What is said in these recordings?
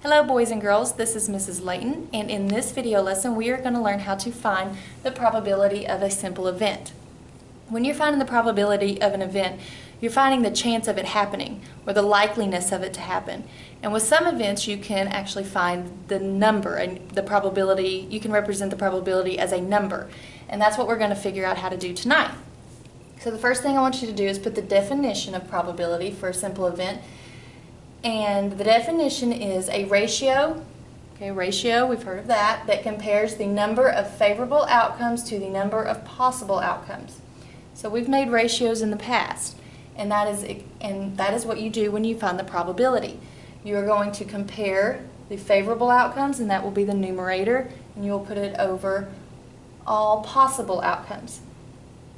Hello boys and girls, this is Mrs. Layton, and in this video lesson we are going to learn how to find the probability of a simple event. When you're finding the probability of an event, you're finding the chance of it happening, or the likeliness of it to happen. And with some events you can actually find the number, and the probability, you can represent the probability as a number. And that's what we're going to figure out how to do tonight. So the first thing I want you to do is put the definition of probability for a simple event. And the definition is a ratio, we've heard of that compares the number of favorable outcomes to the number of possible outcomes. So we've made ratios in the past, and that is what you do when you find the probability. You are going to compare the favorable outcomes, and that will be the numerator, and you will put it over all possible outcomes.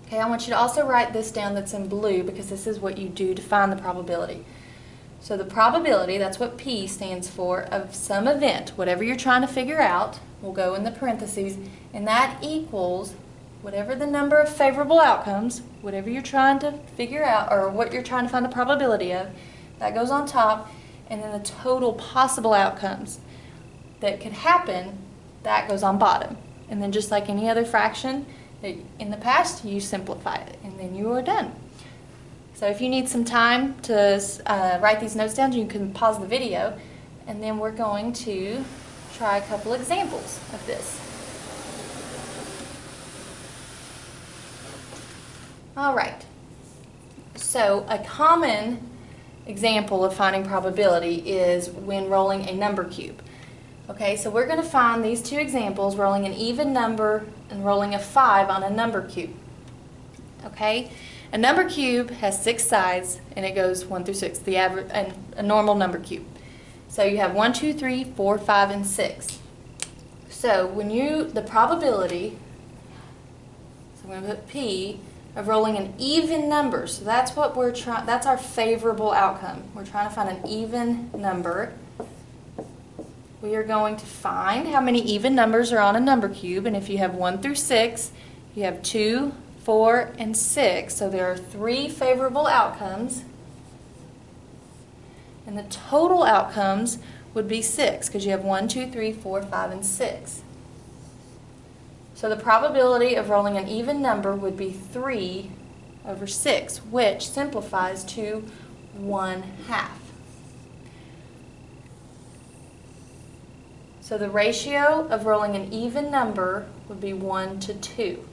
Okay, I want you to also write this down that's in blue, because this is what you do to find the probability. So the probability, that's what P stands for, of some event, whatever you're trying to figure out, will go in the parentheses, and that equals whatever the number of favorable outcomes, whatever you're trying to figure out, or what you're trying to find the probability of, that goes on top, and then the total possible outcomes that could happen, that goes on bottom. And then just like any other fraction in the past, you simplify it, and then you are done. So if you need some time to write these notes down, you can pause the video, and then we're going to try a couple examples of this. All right, so a common example of finding probability is when rolling a number cube. Okay, so we're going to find these two examples, rolling an even number and rolling a 5 on a number cube. Okay? A number cube has 6 sides, and it goes 1 through 6, the average, a normal number cube. So you have 1, 2, 3, 4, 5, and 6. So when the probability, so I'm going to put P, of rolling an even number, so that's what we're trying, that's our favorable outcome. We're trying to find an even number. We are going to find how many even numbers are on a number cube, and if you have 1 through 6, you have 2, 4, and 6, so there are 3 favorable outcomes, and the total outcomes would be 6, because you have 1, 2, 3, 4, 5, and 6. So the probability of rolling an even number would be 3 over 6, which simplifies to 1/2. So the ratio of rolling an even number would be 1 to 2.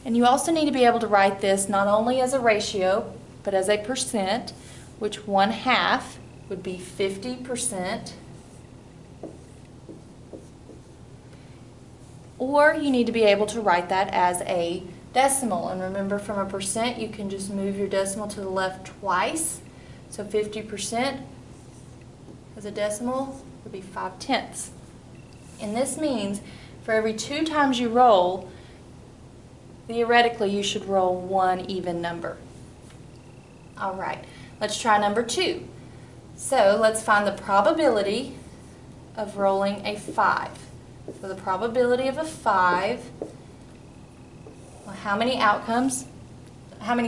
And you also need to be able to write this not only as a ratio, but as a percent, which 1/2 would be 50%. Or you need to be able to write that as a decimal. And remember, from a percent, you can just move your decimal to the left twice. So 50% as a decimal would be 5/10. And this means for every 2 times you roll, theoretically, you should roll 1 even number. All right, let's try number 2. So let's find the probability of rolling a 5. So the probability of a 5, well, how many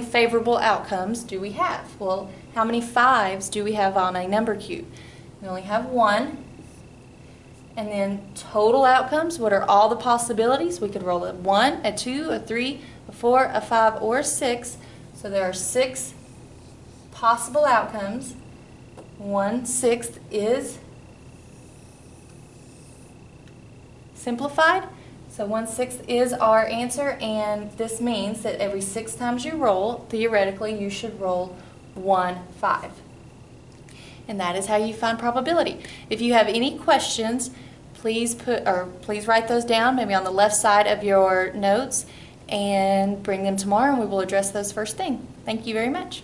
favorable outcomes do we have? Well, how many 5s do we have on a number cube? We only have 1. And then total outcomes, what are all the possibilities? We could roll a 1, a 2, a 3, a 4, a 5, or a 6. So there are 6 possible outcomes. 1/6 is simplified. So 1/6 is our answer, and this means that every 6 times you roll, theoretically, you should roll 1/5. And that is how you find probability. If you have any questions, please write those down, maybe on the left side of your notes, and bring them tomorrow, and we will address those first thing. Thank you very much.